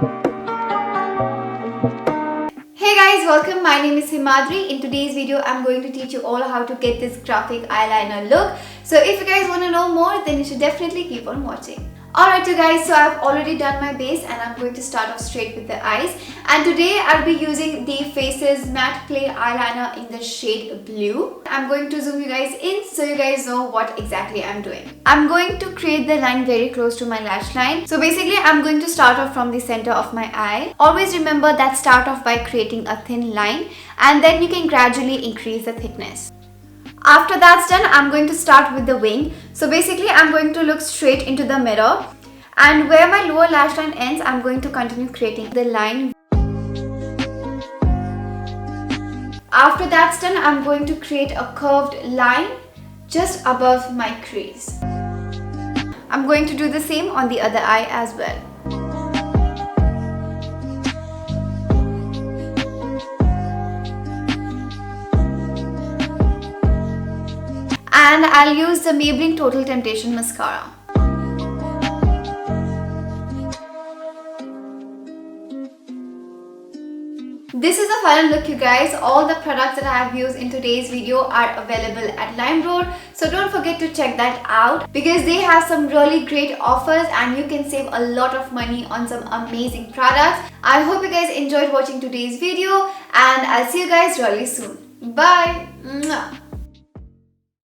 Hey guys, welcome. My name is Himadri. In today's video, I'm going to teach you all how to get this graphic eyeliner look. So if you guys want to know more, then you should definitely keep on watching. Alright you guys, so I've already done my base and I'm going to start off straight with the eyes. And today I'll be using the Faces Matte Clay Eyeliner in the shade Blue. I'm going to zoom you guys in so you guys know what exactly I'm doing. I'm going to create the line very close to my lash line. So basically I'm going to start off from the center of my eye. Always remember that start off by creating a thin line and then you can gradually increase the thickness. After that's done, I'm going to start with the wing. So basically, I'm going to look straight into the mirror. And where my lower lash line ends, I'm going to continue creating the line. After that's done, I'm going to create a curved line just above my crease. I'm going to do the same on the other eye as well. And I'll use the Maybelline Total Temptation Mascara. This is the final look you guys. All the products that I have used in today's video are available at LimeRoad. So don't forget to check that out because they have some really great offers and you can save a lot of money on some amazing products. I hope you guys enjoyed watching today's video and I'll see you guys really soon. Bye! Mwah.